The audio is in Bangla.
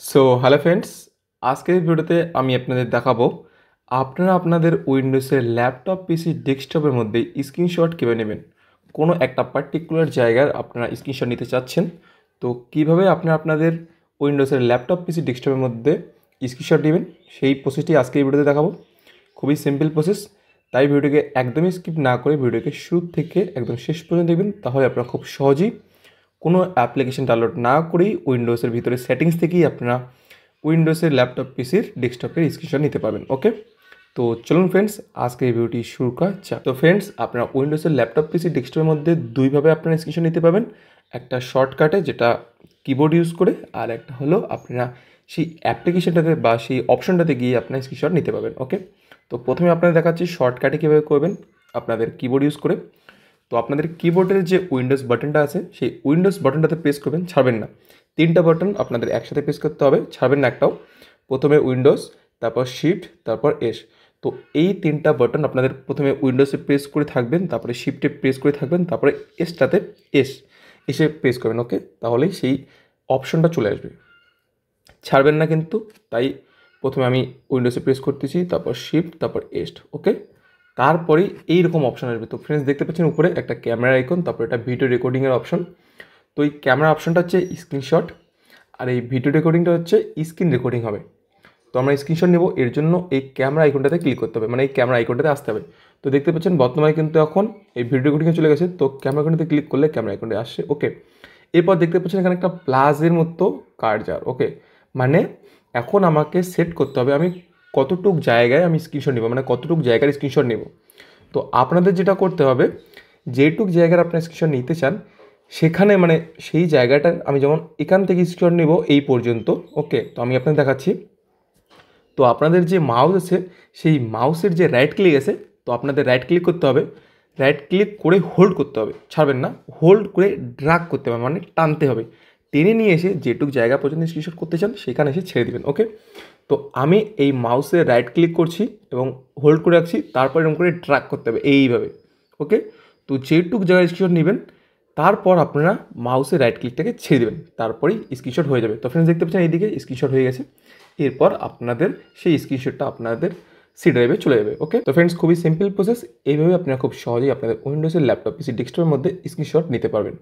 হ্যালো ফ্রেন্ডস, আজকের ভিডিওতে আমি আপনাদের দেখাবো আপনারা আপনাদের উইন্ডোজের ল্যাপটপ পিসি ডেস্কটপের মধ্যে স্ক্রিনশট কীভাবে নেবেন। কোনো একটা পার্টিকুলার জায়গার আপনারা স্ক্রিনশট নিতে চাচ্ছেন, তো কিভাবে আপনারা আপনাদের উইন্ডোজের ল্যাপটপ পিসি ডেস্কটপের মধ্যে স্ক্রিনশট নেবেন সেই প্রসেসটি আজকে এই ভিডিওতে দেখাবো। খুবই সিম্পল প্রসেস, তাই ভিডিওকে একদমই স্কিপ না করে ভিডিওকে শুরু থেকে একদম শেষ পর্যন্ত দেখবেন, তাহলে আপনারা খুব সহজেই কোনো অ্যাপ্লিকেশন ডাউনলোড না করেই উইন্ডোজের ভিতরে সেটিংস থেকেই আপনারা উইন্ডোজের ল্যাপটপ পিসির ডেস্কটপের স্ক্রিনশট নিতে পারবেন। ওকে, তো চলুন ফ্রেন্ডস আজকে এই ভিডিওটি শুরু করা যাক। তো ফ্রেন্ডস, আপনারা উইন্ডোজের ল্যাপটপ পিসি ডেস্কটপের মধ্যে দুইভাবে আপনারা স্ক্রিনশট নিতে পারবেন। একটা শর্টকাটে যেটা কিবোর্ড ইউজ করে, আর একটা হলো আপনারা সেই অ্যাপ্লিকেশনটাতে বা সেই অপশনটাতে গিয়ে আপনারা স্ক্রিনশট নিতে পারবেন। ওকে, তো প্রথমে আপনাদের দেখাচ্ছি শর্টকাটে কীভাবে করবেন আপনাদের কিবোর্ড ইউজ করে। তো আপনাদের কিবোর্ডের যে উইন্ডোজ বাটনটা আছে সেই উইন্ডোজ বাটনটাতে প্রেস করবেন, ছাড়বেন না। তিনটা বাটন আপনাদের একসাথে প্রেস করতে হবে, ছাড়বেন না একটাও। প্রথমে উইন্ডোজ, তারপর শিফট, তারপর এস। তো এই তিনটা বাটন আপনাদের প্রথমে উইন্ডোজে প্রেস করে থাকবেন, তারপরে শিফটে প্রেস করে থাকবেন, তারপরে এসটাতে এসে প্রেস করবেন। ওকে, তাহলেই সেই অপশনটা চলে আসবে, ছাড়বেন না কিন্তু। তাই প্রথমে আমি উইন্ডোজে প্রেস করতেছি, তারপর শিফট, তারপর এস্ট। ওকে, তারপরেই এইরকম অপশন আসবে। তো ফ্রেন্ডস, দেখতে পাচ্ছেন উপরে একটা ক্যামেরা আইকন, তারপর এটা ভিডিও রেকর্ডিংয়ের অপশন। তো এই ক্যামেরা অপশনটা হচ্ছে স্ক্রিনশট, আর এই ভিডিও রেকর্ডিংটা হচ্ছে স্ক্রিন রেকর্ডিং হবে। তো আমরা স্ক্রিনশট নেব, এর জন্য এই ক্যামেরা আইকনটাতে ক্লিক করতে হবে, মানে এই ক্যামেরা আইকনটাতে আসতে হবে। তো দেখতে পাচ্ছেন বর্তমানে কিন্তু এখন এই ভিডিও রেকর্ডিংয়ে চলে গেছে, তো ক্যামেরা আইকনটাতে ক্লিক করলে ক্যামেরা আইকনটা আসছে। ওকে, এরপর দেখতে পাচ্ছেন এখানে একটা প্লাসের মতো কার্সার। ওকে, মানে এখন আমাকে সেট করতে হবে আমি কতটুক জায়গায় আমি স্ক্রিনশট নেব, মানে কতটুক জায়গার স্ক্রিনশট নেব। তো আপনাদের যেটা করতে হবে, যেটুক জায়গার আপনার স্ক্রিনশট নিতে চান সেখানে, মানে সেই জায়গাটার আমি যেমন এখান থেকে স্ক্রিনশট নেব এই পর্যন্ত। ওকে, তো আমি আপনাদের দেখাচ্ছি। তো আপনাদের যে মাউস আছে সেই মাউসের যে রাইট ক্লিক আছে, তো আপনাদের রাইট ক্লিক করতে হবে, রাইট ক্লিক করে হোল্ড করতে হবে, ছাড়বেন না। হোল্ড করে ড্র্যাগ করতে হবে, মানে টানতে হবে। টেনে নিয়ে এসে যেটুক জায়গা পর্যন্ত স্ক্রিনশট করতে চান সেখানে এসে ছেড়ে দেবেন। ওকে, তো আমি এই মাউসে রাইট ক্লিক করছি এবং হোল্ড করে রাখছি, তারপর এরকম করে ড্র্যাগ করতে হবে এইভাবে। ওকে, তো যেটুক জায়গায় স্ক্রিনশট নেবেন তারপর আপনারা মাউসের রাইট ক্লিকটাকে ছেড়ে দেবেন, তারপরেই স্ক্রিনশট হয়ে যাবে। তো ফ্রেন্ডস, দেখতে পাচ্ছেন এইদিকে স্ক্রিনশট হয়ে গেছে। এরপর আপনাদের সেই স্ক্রিনশটটা আপনাদের সি ড্রাইভে চলে যাবে। ওকে, তো ফ্রেন্ডস, খুবই সিম্পল প্রসেস। এইভাবে আপনারা খুব সহজেই আপনাদের উইন্ডোজের ল্যাপটপ পিসি ডেস্কটপের মধ্যে স্ক্রিনশট নিতে পারবেন।